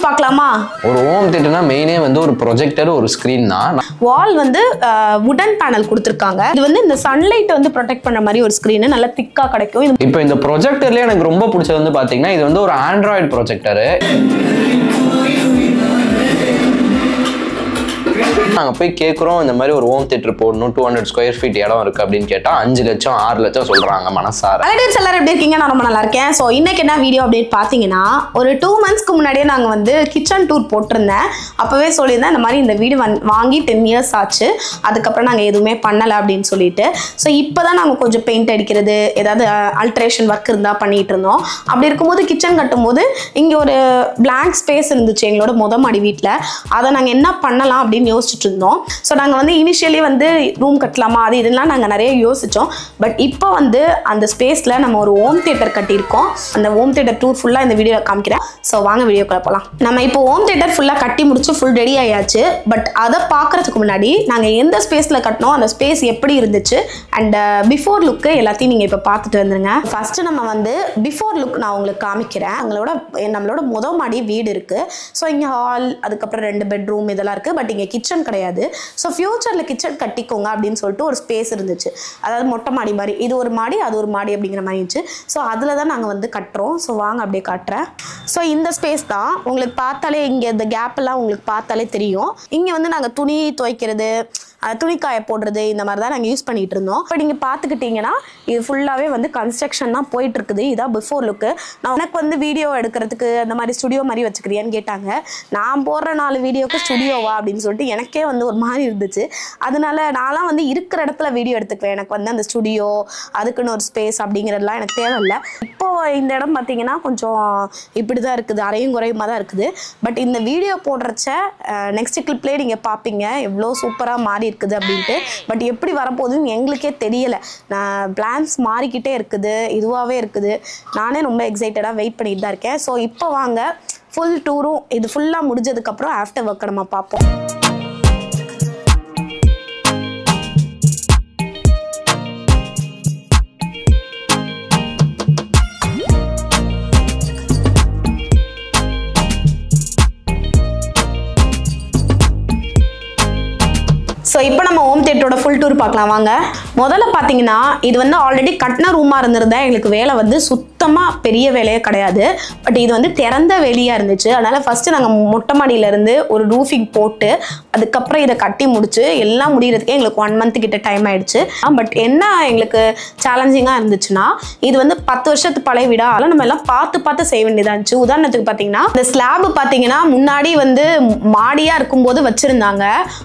பார்க்கலாமா? ஒரு ஹோம் தியேட்டர்னா மெயினே வந்து ஒரு ப்ரொஜெக்டர் ஒரு ஸ்கிரீன் தான். வால் வந்து வுடன் பேனல் கொடுத்துருக்காங்க. இது வந்து இந்த சன்லைட் வந்து ப்ரொடெக்ட் பண்ற மாதிரி ஒரு ஸ்கிரீன் நல்லா திக்கா கிடைக்கும். இப்போ இந்த ப்ரொஜெக்டர்லயே எனக்கு ரொம்ப பிடிச்சது வந்து பாத்தீங்கன்னா இது வந்து ஒரு ஆண்ட்ராய்டு ப்ரொஜெக்டர். நாங்கள் போய் கேட்குறோம் இந்த மாதிரி ஒரு ஹோம் தியேட்டர் போடணும் 200 ஸ்கொயர் ஃபீட் இடம் இருக்குது அப்படின்னு கேட்டால் 5 லட்சம் 6 லட்சம் சொல்கிறாங்க மனசார. எல்லாரும் எப்படி இருக்கீங்க? நான் ரொம்ப நல்லா இருக்கேன். ஸோ இன்னைக்கு என்ன வீடியோ அப்டேட் பார்த்தீங்கன்னா, ஒரு 2 monthsக்கு முன்னாடியே நாங்கள் வந்து கிச்சன் டூர் போட்டிருந்தேன். அப்போவே சொல்லியிருந்தேன் இந்த மாதிரி இந்த வீடு வாங்கி 10 years ஆச்சு, அதுக்கப்புறம் நாங்கள் எதுவுமே பண்ணலை அப்படின்னு சொல்லிட்டு. ஸோ இப்போ தான் நாங்கள் கொஞ்சம் பெயிண்ட் அடிக்கிறது, ஏதாவது அல்ட்ரேஷன் ஒர்க் இருந்தால் பண்ணிகிட்டு இருந்தோம். அப்படி இருக்கும்போது கிச்சன் கட்டும்போது இங்கே ஒரு பிளாங்க் ஸ்பேஸ் இருந்துச்சு எங்களோட மாடி வீட்டில். அதை நாங்கள் என்ன பண்ணலாம் அப்படின்னு யோசிச்சுட்டு இருந்தோம். ஸோ நாங்கள் வந்து இனிஷியலி வந்து ரூம் கட்டலாமா அது இதெல்லாம் நாங்கள் நிறைய யோசித்தோம். பட் இப்போ வந்து அந்த ஸ்பேஸில் நம்ம ஒரு ஹோம் தியேட்டர் கட்டியிருக்கோம். அந்த ஹோம் தியேட்டர் டூர் ஃபுல்லாக இந்த வீடியோவில் காமிக்கிறேன். ஸோ வாங்க வீடியோக்குள்ள போகலாம். நம்ம இப்போ ஹோம் தியேட்டர் ஃபுல்லாக கட்டி முடிச்சு ஃபுல் ரெடி ஆயாச்சு. பட் அதை பார்க்கறதுக்கு முன்னாடி நாங்கள் எந்த ஸ்பேஸில் கட்டினோம், அந்த ஸ்பேஸ் எப்படி இருந்துச்சு அண்ட் பிஃபோர் லுக்கு எல்லாத்தையும் நீங்கள் இப்போ பார்த்துட்டு வந்துருங்க. ஃபர்ஸ்ட் நம்ம வந்து பிஃபோர் லுக் நான் உங்களுக்கு காமிக்கிறேன். நம்மளோட மாடி வீடு இருக்குது. ஸோ இங்கே ஹால், அதுக்கப்புறம் 2 bedroom இதெல்லாம் இருக்குது. பட் இங்கே கிச்சன் கிடையாது. ஸோ ஃபியூச்சரில் கிச்சன் கட்டிக்கோங்க அப்படின்னு சொல்லிட்டு ஒரு ஸ்பேஸ் இருந்துச்சு. அதாவது மொட்டை மாடி மாதிரி, இது ஒரு மாடி அது ஒரு மாடி அப்படிங்கிற மாதிரி இருந்துச்சு. ஸோ அதில் தான் நாங்கள் வந்து கட்டுறோம். ஸோ வாங்க அப்படியே காட்டுறேன். ஸோ இந்த ஸ்பேஸ் தான் உங்களுக்கு பார்த்தாலே, இங்கே இந்த கேப் எல்லாம் உங்களுக்கு பார்த்தாலே தெரியும். இங்கே வந்து நாங்கள் துணி துவைக்கிறது, துணிக்காய போடுறது இந்த மாதிரி தான் நாங்கள் யூஸ் பண்ணிட்டு இருந்தோம். இப்போ நீங்கள் பார்த்துக்கிட்டிங்கன்னா இது ஃபுல்லாகவே வந்து கன்ஸ்ட்ரக்ஷன் தான் போயிட்டு இருக்குது. இதான் பிஃபோர் லுக்கு. நான் எனக்கு வந்து வீடியோ எடுக்கிறதுக்கு அந்த மாதிரி ஸ்டுடியோ மாதிரி வச்சுக்கிறியான்னு கேட்டாங்க. நான் போடுற 4 வீடியோக்கு ஸ்டுடியோவா அப்படின்னு சொல்லிட்டு எனக்கே வந்து ஒரு மாதிரி இருந்துச்சு. அதனால நான்லாம் வந்து இருக்கிற இடத்துல வீடியோ எடுத்துக்குவேன். எனக்கு வந்து அந்த ஸ்டுடியோ அதுக்குன்னு ஒரு ஸ்பேஸ் அப்படிங்கிறதுலாம் எனக்கு தேவையில்லை. இப்போ இந்த இடம் பார்த்தீங்கன்னா கொஞ்சம் இப்படி தான் இருக்குது, அரையும் குறையுமா தான் இருக்குது. பட் இந்த வீடியோ போடுறச்ச நெக்ஸ்ட் கிளிப்லேயே நீங்கள் பார்ப்பீங்க எவ்வளோ சூப்பராக மாறி இருக்குது அப்படின்ட்டு. பட் எப்படி வரப்போகுதுன்னு எங்களுக்கே தெரியலை. நான் பிளான்ஸ் மாறிக்கிட்டே இருக்குது, இதுவாகவே இருக்குது. நானே ரொம்ப எக்ஸைட்டடாக வெயிட் பண்ணிட்டு தான் இருக்கேன். ஸோ இப்போ வாங்க ஃபுல் டூரும் இது ஃபுல்லாக முடிஞ்சதுக்கப்புறம் ஆஃப்டர் ஒர்க்கை நம்ம பார்ப்போம். ஸோ இப்போ நம்ம ஹோம் தியேட்டரோட ஃபுல் டூர் பார்க்கலாம் வாங்க. முதல்ல பார்த்தீங்கன்னா இது வந்து ஆல்ரெடி கட்டின ரூமாக இருந்திருந்தா எங்களுக்கு வேலை வந்து சுத்தமாக பெரிய வேலையே கிடையாது. பட் இது வந்து திறந்த வெளியாக இருந்துச்சு. அதனால் ஃபஸ்ட்டு நாங்கள் மொட்டை மாடியிலேருந்து ஒரு ரூஃபிங் போட்டு அதுக்கப்புறம் இதை கட்டி முடிச்சு எல்லாம் முடிகிறதுக்கே எங்களுக்கு 1 month கிட்ட டைம் ஆயிடுச்சு. பட் என்ன எங்களுக்கு சேலஞ்சிங்காக இருந்துச்சுன்னா, இது வந்து 10 வருஷத்து பழைய வீடா, அதெல்லாம் நம்ம எல்லாம் பார்த்து செய்ய வேண்டியதாக இருந்துச்சு. உதாரணத்துக்கு பார்த்தீங்கன்னா இந்த ஸ்லாப் பார்த்தீங்கன்னா முன்னாடி வந்து மாடியாக இருக்கும்போது வச்சுருந்தாங்க.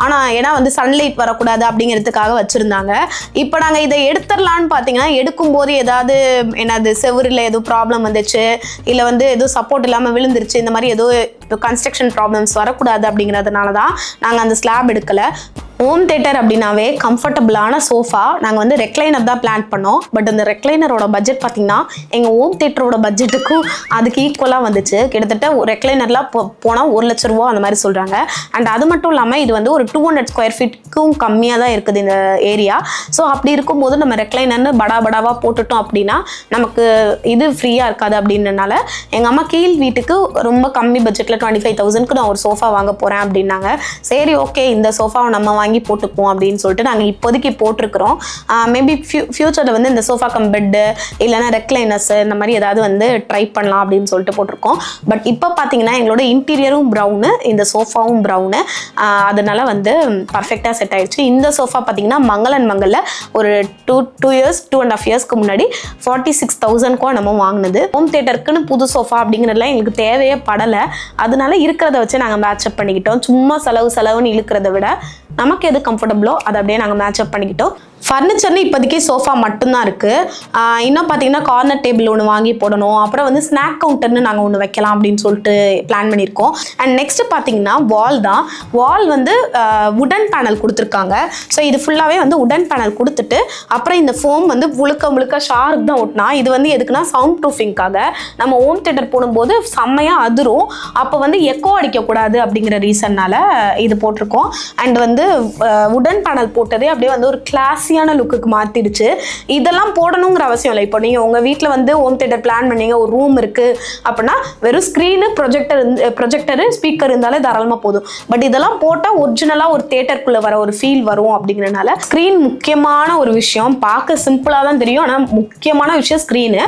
ஆனால் ஏன்னா வந்து சன்லைட் வரக்கூடாது அப்படிங்கிறதுக்காக வச்சுருந்தாங்க. இப்போ நாங்கள் இதை எடுத்துடலான்னு பார்த்தீங்கன்னா எடுக்கும்போது ஏதாவது என்னது செவரில் ஏதோ ப்ராப்ளம் வந்துச்சு, இல்லை வந்து ஏதோ சப்போர்ட் இல்லாமல் விழுந்துருச்சு, இந்த மாதிரி ஏதோ கன்ஸ்ட்ரக்ஷன் ப்ராப்ளம்ஸ் வரக்கூடாது அப்படிங்கிறதுனால தான் நாங்கள் அந்த ஸ்லாப் எடுக்கலை. ஹோம் தியேட்டர் அப்படின்னாவே கம்ஃபர்டபுளான சோஃபா. நாங்கள் வந்து ரெக்லைனர் தான் பிளான் பண்ணோம். பட் அந்த ரெக்லைனரோட பட்ஜெட் பார்த்தீங்கன்னா எங்கள் ஹோம் தியேட்டரோட பட்ஜெட்டுக்கும் அதுக்கு ஈக்குவலாக வந்துச்சு. கிட்டத்தட்ட ரெக்லைனர்லாம் போனால் 1 லட்ச ரூபா அந்த மாதிரி சொல்கிறாங்க. அண்ட் அது மட்டும் இல்லாமல் இது வந்து ஒரு 200 ஸ்கொயர் ஃபீட்டுக்கும் கம்மியாக தான் இருக்குது இந்த ஏரியா. ஸோ அப்படி இருக்கும்போது நம்ம ரெக்லைனர்னு படாவாக போட்டுட்டோம் அப்படின்னா நமக்கு இது ஃப்ரீயாக இருக்காது. அப்படின்றனால எங்கள் அம்மா கீழ் வீட்டுக்கு ரொம்ப கம்மி பட்ஜெட்டில் 25,000க்கு நான் ஒரு சோஃபா வாங்க போகிறேன் அப்படின்னாங்க. சரி ஓகே, இந்த சோஃபாவை நம்ம வாங்கி போட்டுக்குவோம் அப்படின்னு சொல்லிட்டு நாங்கள் இப்போதைக்கு போட்டிருக்கிறோம். மேபி ஃபியூச்சரில் வந்து இந்த சோஃபா கம் பெட்டு இல்லைன்னா ரெக்லைனர்ஸ் இந்த மாதிரி ஏதாவது வந்து ட்ரை பண்ணலாம் அப்படின்னு சொல்லிட்டு போட்டிருக்கோம். பட் இப்போ பார்த்தீங்கன்னா எங்களோட இன்டீரியரும் ப்ரௌனு, இந்த சோஃபாவும் ப்ரௌனு. அதனால வந்து பர்ஃபெக்டாக செட் ஆயிடுச்சு. இந்த சோஃபா பார்த்தீங்கன்னா மங்களில் ஒரு 2.5 yearsக்கு முன்னாடி 46,000க்கோ நம்ம வாங்கினது. ஹோம் தியேட்டருக்குன்னு புது சோஃபா அப்படிங்கிறதுலாம் எங்களுக்கு தேவையே படலை. அதனால இருக்கிறத வச்சு நாங்கள் மேட்சப் பண்ணிக்கிட்டோம். சும்மா செலவுன்னு இழுக்கிறத விட நமக்கு எது கம்ஃபர்டபுளோ அதை அப்படியே நாங்கள் மேட்சப் பண்ணிக்கிட்டோம். ஃபர்னிச்சர்னு இப்போதைக்கு சோஃபா மட்டும்தான் இருக்குது. இன்னும் பார்த்தீங்கன்னா கார்னர் டேபிள் ஒன்று வாங்கி போடணும். அப்புறம் வந்து ஸ்நாக் கவுண்டர்னு நாங்கள் ஒன்று வைக்கலாம் அப்படின்னு சொல்லிட்டு பிளான் பண்ணியிருக்கோம். அண்ட் நெக்ஸ்ட் பார்த்தீங்கன்னா வால் தான். வால் வந்து வுடன் பேனல் கொடுத்துருக்காங்க. ஸோ இது ஃபுல்லாகவே வந்து வுடன் பேனல் கொடுத்துட்டு அப்புறம் இந்த ஃபோம் வந்து முழுக்க ஷார்க் தான் ஒட்டினா. இது வந்து எதுக்குன்னா சவுண்ட் ப்ரூஃபிங்காக. நம்ம ஹோம் தியேட்டர் போடும்போது செம்மையாக அதிரும், அப்போ வந்து எக்கோ அடிக்கக்கூடாது அப்படிங்கிற ரீசன்னால் இது போட்டிருக்கோம். அண்ட் வந்து வுடன் பேனல் போட்டதே அப்படியே வந்து ஒரு கிளாஸ் கிளாஸியான லுக்குக்கு மாற்றிடுச்சு. இதெல்லாம் போடணுங்கிற அவசியம் இல்லை. இப்போ நீங்கள் உங்கள் வீட்டில் வந்து ஹோம் தியேட்டர் பிளான் பண்ணீங்க, ஒரு ரூம் இருக்குது அப்படின்னா வெறும் ஸ்க்ரீனு ப்ரொஜெக்டரு ஸ்பீக்கர் இருந்தாலே தாராளமாக போதும். பட் இதெல்லாம் போட்டால் ஒரிஜினலாக ஒரு தியேட்டருக்குள்ளே வர ஒரு ஃபீல் வரும். அப்படிங்கிறனால ஸ்க்ரீன் முக்கியமான ஒரு விஷயம். பார்க்க சிம்பிளாக தான் தெரியும், ஆனால் முக்கியமான விஷயம் ஸ்க்ரீனு.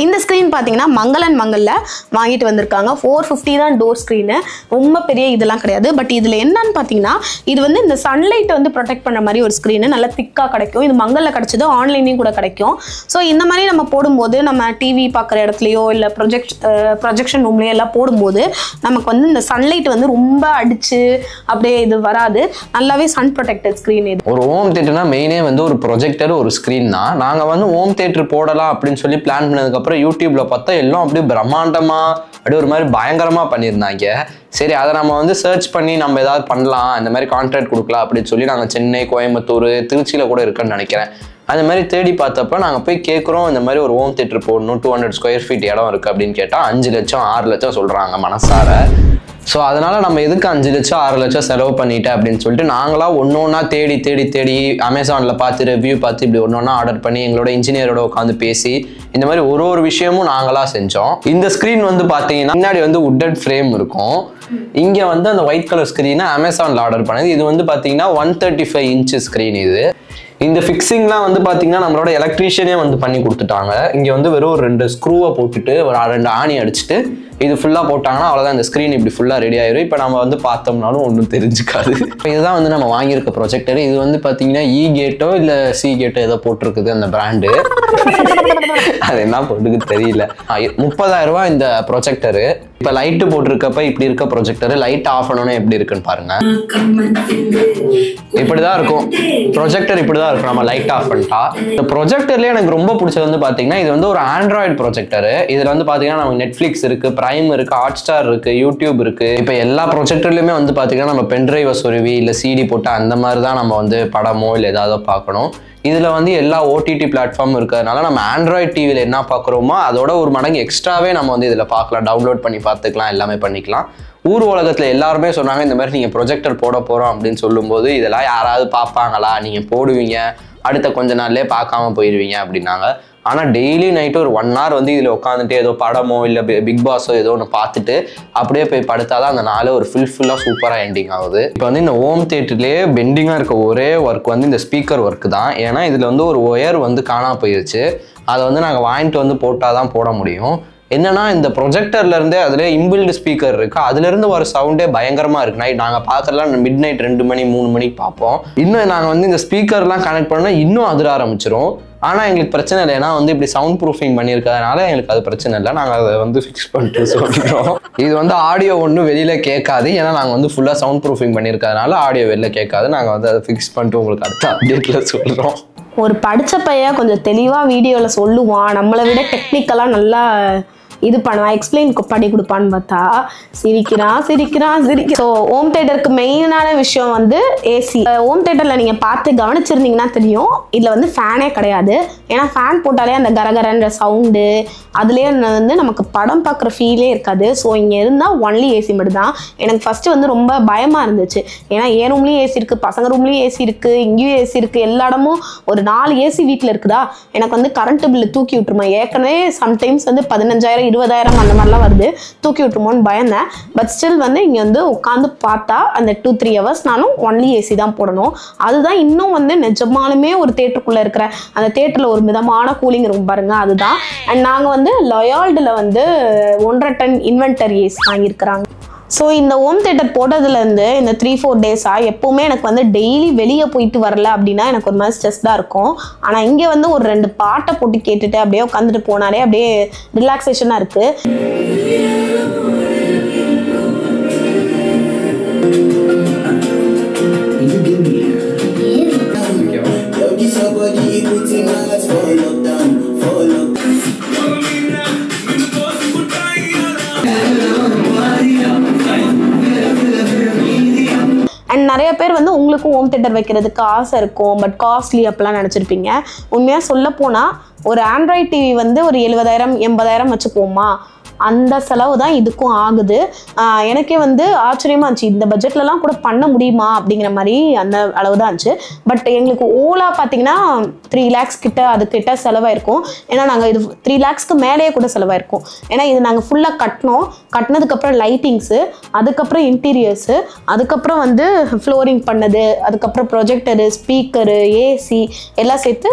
இந்த ஸ்க்ரீன் பார்த்தீங்கன்னா மங்களில் வாங்கிட்டு வந்திருக்காங்க. 450 தான் டோர் ஸ்க்ரீனு, ரொம்ப பெரிய இதெல்லாம் கிடையாது. பட் இதில் என்னன்னு பார்த்தீங்கன்னா இது வந்து இந்த சன்லைட்டை வந்து ப்ரொடெக்ட் பண்ணுற மாதிரி ஒரு ஸ்க்ரீனு, நல்லா திக்காக கிடைக்கும். இது மங்களில் கிடைச்சது, ஆன்லைன்லையும் கூட கிடைக்கும். ஸோ இந்த மாதிரி நம்ம போடும்போது நம்ம டிவி பார்க்குற இடத்துலையோ இல்லை ப்ரொஜெக்ஷன் ரூம்லையோ எல்லாம் போடும்போது நமக்கு வந்து இந்த சன்லைட் வந்து ரொம்ப அடிச்சு அப்படியே இது வராது. நல்லாவே சன் ப்ரொடெக்டட் ஸ்க்ரீன் இது. ஒரு ஹோம் தியேட்டர்னா மெயினே வந்து ஒரு ப்ரொஜெக்டர் ஒரு ஸ்க்ரீன் தான். நாங்கள் வந்து ஹோம் தியேட்டர் போடலாம் அப்படின்னு சொல்லி பிளான் பண்ணதுக்கப்புறம் யூடியூப்ல பார்த்தா எல்லாம் அப்படியே பிரம்மாண்டமா அப்படியே ஒரு மாதிரி பயங்கரமா பண்ணியிருந்தாங்க. சரி, அதை நம்ம வந்து சர்ச் பண்ணி நம்ம ஏதாவது பண்ணலாம், இந்த மாதிரி கான்ட்ராக்ட் கொடுக்கலாம் அப்படின்னு சொல்லி நாங்கள் சென்னை, கோயம்புத்தூர், திருச்சியில் கூட இருக்குன்னு நினைக்கிறேன். அந்த மாதிரி தேடி பார்த்தப்ப நாங்கள் போய் கேட்குறோம், இந்த மாதிரி ஒரு ஹோம் தியேட்டர் போடணும், 200 ஸ்கொயர் ஃபீட் இடம் இருக்குது அப்படின்னு கேட்டால் 5 லட்சம் 6 லட்சம் சொல்கிறாங்க மனசார. ஸோ அதனால் நம்ம எதுக்கு 5 லட்சம் 6 லட்சம் செலவு பண்ணிட்டேன் அப்படின்னு சொல்லிட்டு நாங்களாக ஒன்று ஒன்றா தேடி அமேசானில் பார்த்து ரிவ்யூ பார்த்து இப்படி ஒன்று ஒன்றா ஆர்டர் பண்ணி எங்களோட இன்ஜினியரோட உட்காந்து பேசி இந்த மாதிரி ஒரு விஷயமும் நாங்களாக செஞ்சோம். இந்த ஸ்க்ரீன் வந்து பார்த்தீங்கன்னா முன்னாடி வந்து உட்டட் ஃப்ரேம் இருக்கும். இங்கே வந்து அந்த ஒயிட் கலர் ஸ்க்ரீனை அமேசானில் ஆர்டர் பண்ணது. இது வந்து பார்த்தீங்கன்னா 135 இன்ச்சு ஸ்க்ரீன் இது. இந்த ஃபிக்ஸிங்லாம் வந்து பார்த்தீங்கன்னா நம்மளோட எலக்ட்ரீஷியனே வந்து பண்ணி கொடுத்துட்டாங்க. இங்கே வந்து வெறும் ஒரு 2 ஸ்க்ரூவை போட்டுட்டு ஒரு 2 ஆணி அடிச்சுட்டு இது ஃபுல்லாக போட்டாங்கன்னா அவ்வளோதான், இந்த ஸ்க்ரீன் இப்படி ஃபுல்லாக ரெடி ஆயிடும். இப்போ நம்ம வந்து பார்த்தோம்னாலும் ஒன்றும் தெரிஞ்சுக்காது. இதுதான் வந்து நம்ம வாங்கியிருக்க ப்ரொஜெக்டர். இது வந்து பார்த்தீங்கன்னா இ கேட்டோ இல்லை சி கேட்டோ ஏதோ போட்டிருக்குது அந்த பிராண்டு. அது என்ன போட்டுக்கு தெரியல. 30,000 ரூபா இந்த ப்ரொஜெக்டரு. இப்போ லைட்டு போட்டிருக்கப்ப இப்படி இருக்க ப்ரொஜெக்டர் லைட் ஆஃப் பண்ணணும் எப்படி இருக்குன்னு பாருங்க. இப்படிதான் இருக்கும் ப்ரொஜெக்டர், இப்படிதான் இருக்கும் நம்ம லைட் ஆஃப் பண்ணிட்டா. இந்த ப்ரொஜெக்டர்லேயே எனக்கு ரொம்ப பிடிச்சது வந்து பார்த்தீங்கன்னா இது வந்து ஒரு ஆண்ட்ராய்டு ப்ரொஜெக்டர். இதில் வந்து பார்த்தீங்கன்னா நமக்கு நெட்ஃப்ளிக்ஸ் இருக்கு, பிரைம் இருக்கு, ஹாட்ஸ்டார் இருக்கு, யூடியூப் இருக்கு. இப்போ எல்லா ப்ரொஜெக்டர்லையுமே வந்து பார்த்தீங்கன்னா நம்ம பென்ட்ரைவை சொருவி இல்லை சிடி போட்டு அந்த மாதிரி தான் நம்ம வந்து படமோ இல்லை ஏதாவது பார்க்கணும். இதில் வந்து எல்லா ஓடிடி பிளாட்ஃபார்மும் இருக்கிறதுனால நம்ம ஆண்ட்ராய்டு டிவியில் என்ன பார்க்குறோமோ அதோட ஒரு மடங்கு எக்ஸ்ட்ராவே நம்ம வந்து இதில் பார்க்கலாம், டவுன்லோட் பண்ணி பார்த்துக்கலாம், எல்லாமே பண்ணிக்கலாம். ஊர் உலகத்தில் எல்லாருமே சொன்னாங்க இந்த மாதிரி நீங்கள் ப்ரொஜெக்டர் போட போகிறோம் அப்படின்னு சொல்லும்போது இதெல்லாம் யாராவது பார்ப்பாங்களா, நீங்கள் போடுவீங்க அடுத்த கொஞ்ச நாள்லேயே பார்க்காம போயிடுவீங்க அப்படின்னாங்க. ஆனால் டெய்லி நைட்டு ஒரு 1 hour வந்து இதில் உட்காந்துட்டு ஏதோ படமோ இல்லை பிக் பாஸோ ஏதோ ஒன்று பார்த்துட்டு அப்படியே போய் படுத்தாதான் அந்த நாள் ஒரு ஃபுல்லாக சூப்பராக எண்டிங் ஆகுது. இப்போ வந்து இந்த ஹோம் தியேட்டர்லேயே பெண்டிங்காக இருக்க ஒரே ஒர்க் வந்து இந்த ஸ்பீக்கர் ஒர்க் தான். ஏன்னா இதில் வந்து ஒரு ஒயர் வந்து காணாமல் போயிடுச்சு. அதை வந்து நாங்கள் வாங்கிட்டு வந்து போட்டால் தான் போட முடியும். என்னன்னா இந்த ப்ரொஜெக்டர்ல இருந்தே அதுல இன்பில்டு ஸ்பீக்கர் இருக்கு, அதுல இருந்து ஒரு சவுண்டே பயங்கரமா இருக்கு. நைட் நாங்க பார்க்கலாம் மிட் நைட் 2 மணி 3 மணிக்கு பார்ப்போம். இன்னும் நாங்க வந்து இந்த ஸ்பீக்கர்லாம் கனெக்ட் பண்ணா இன்னும் அதிர ஆரம்பிச்சிரும். ஆனா எங்களுக்கு பிரச்சனை இல்லை, ஏன்னா வந்து இப்படி சவுண்ட் ப்ரூஃபிங் பண்ணியிருக்கிறதுனால எங்களுக்கு அது பிரச்சனை இல்லை. நாங்கள் அதை வந்து ஃபிக்ஸ் பண்ணிட்டு சொல்லிடுறோம். இது வந்து ஆடியோ ஒன்றும் வெளியில கேட்காது, ஏன்னா நாங்கள் வந்து ஃபுல்லாக சவுண்ட் ப்ரூஃபிங் பண்ணியிருக்கிறதுனால ஆடியோ வெளில கேட்காது. நாங்கள் வந்து அதை ஃபிக்ஸ் பண்ணிட்டு உங்களுக்கு அடுத்த அப்டேட்ல சொல்றோம். ஒரு படித்த பையன் கொஞ்சம் தெளிவாக வீடியோவில் சொல்லுவான், நம்மளை விட டெக்னிக்கலாக நல்லா இது பண்ணுவான், எக்ஸ்பிளைன் பண்ணி கொடுப்பான்னு பார்த்தா சிரிக்கிறான். ஸோ ஹோம் தியேட்டருக்கு மெயினான விஷயம் வந்து ஏசி. ஹோம் தியேட்டரில் நீங்கள் பார்த்து கவனிச்சிருந்தீங்கன்னா தெரியும், இதில் வந்து ஃபேனே கிடையாது. ஏன்னா ஃபேன் போட்டாலே அந்த கரகரன்ற சவுண்டு அதுலேயே வந்து நமக்கு படம் பார்க்குற ஃபீலே இருக்காது. ஸோ இங்கே இருந்தால் ஒன்லி ஏசி மட்டும் தான். எனக்கு ஃபஸ்ட்டு வந்து ரொம்ப பயமாக இருந்துச்சு, ஏன்னா என் ரூம்லேயும் ஏசி இருக்குது, பசங்க ரூம்லேயும் ஏசி இருக்குது, இங்கேயும் ஏசி இருக்குது, எல்லா இடமும் ஒரு 4 ஏசி வீட்டில் இருக்குதா. எனக்கு வந்து கரண்ட் பில்லு தூக்கி விட்டுருமா. ஏற்கனவே சம்டைம்ஸ் வந்து 15,000 20,000 அந்த மாதிரிலாம் வருது, தூக்கி விட்டுருமோன்னு பயந்தேன். பட் ஸ்டில் வந்து இங்கே வந்து உட்காந்து பார்த்தா அந்த 2-3 ஹவர்ஸ்னாலும் ஒன்லி ஏசி தான் போடணும். அதுதான் இன்னும் வந்து நிஜமாலுமே ஒரு தேட்டருக்குள்ளே இருக்கிற அந்த தேட்டரில் ஒரு மிதமான கூலிங் ரூம் பாருங்க, அதுதான். அண்ட் நாங்கள் வந்து லயால்டில் வந்து 1.5 டன் இன்வென்டர் ஏசி வாங்கியிருக்கிறாங்க. ஸோ இந்த ஹோம் தியேட்டர் போட்டதுலேருந்து இந்த 3-4 டேஸாக எப்போவுமே எனக்கு வந்து டெய்லி வெளியே போயிட்டு வரல அப்படின்னா எனக்கு ஒரு மாதிரி ஸ்ட்ரெஸ் தான் இருக்கும். ஆனால் இங்கே வந்து ஒரு 2 பாட்டை போட்டு கேட்டுட்டு அப்படியே உட்காந்துட்டு போனாலே அப்படியே ரிலாக்ஸேஷனாக இருக்குது. அண்ட் நிறைய பேர் வந்து உங்களுக்கும் ஹோம் தியேட்டர் வைக்கிறதுக்கு ஆசை இருக்கும், பட் காஸ்ட்லி அப்படிலாம் நினச்சிருப்பீங்க. உண்மையாக சொல்ல போனால் ஒரு ஆண்ட்ராய்ட் டிவி வந்து ஒரு 70,000 80,000 வச்சுக்குவோமா, அந்த செலவு தான் இதுக்கும் ஆகுது. எனக்கே வந்து ஆச்சரியமா இருந்துச்சு, இந்த பட்ஜெட்லலாம் கூட பண்ண முடியுமா அப்படிங்கிற மாதிரி அந்த அளவு தான் இருந்துச்சு. பட் எங்களுக்கு ஓலா பார்த்தீங்கன்னா 3 lakhs கிட்ட அதுக்கிட்ட செலவாயிருக்கும். ஏன்னா நாங்கள் இது 3 lakhsக்கு மேலேயே கூட செலவாயிருக்கும். ஏன்னா இது நாங்கள் ஃபுல்லாக கட்டினதுக்கப்புறம் லைட்டிங்ஸு, அதுக்கப்புறம் இன்டீரியர்ஸு, அதுக்கப்புறம் வந்து ஃப்ளோரிங் பண்ணது, அதுக்கப்புறம் ப்ரொஜெக்டரு, ஸ்பீக்கரு, ஏசி எல்லாம் சேர்த்து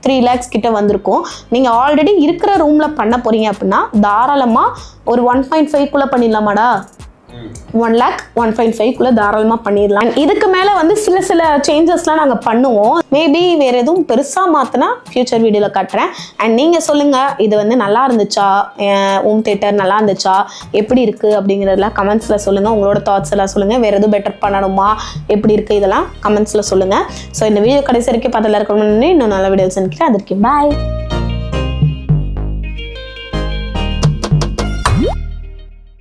3 lakhs கிட்ட வந்திருக்கும். நீங்கள் ஆல்ரெடி இருக்கிற ரூமில் பண்ண போகிறீங்க அப்படின்னா தாராளமாக ஒரு 1.5 பண்ணிடலாமாடா? 1 lakh 1.5 தாராளமாக பண்ணிடலாம். இதுக்கு மேலே வந்து சில சேஞ்சஸ்லாம் நாங்கள் பண்ணுவோம். மேபி வேறு எதுவும் பெருசாக மாற்றினா ஃபியூச்சர் வீடியோவில் காட்டுறேன். அண்ட் நீங்கள் சொல்லுங்கள், இது வந்து நல்லா இருந்துச்சா, ஹோம் தியேட்டர் நல்லா இருந்துச்சா, எப்படி இருக்குது அப்படிங்கிறதெல்லாம் கமெண்ட்ஸில் சொல்லுங்கள். உங்களோட தாட்ஸ் எல்லாம் சொல்லுங்கள். வேறு எதுவும் பெட்டர் பண்ணணுமா, எப்படி இருக்குது, இதெல்லாம் கமெண்ட்ஸில் சொல்லுங்கள். ஸோ இந்த வீடியோ கடைசி வரைக்கும் பார்த்துல இருக்கணும்னு இன்னும் நல்ல வீடியோஸ் நினைக்கிறேன். அதற்கு பாய்.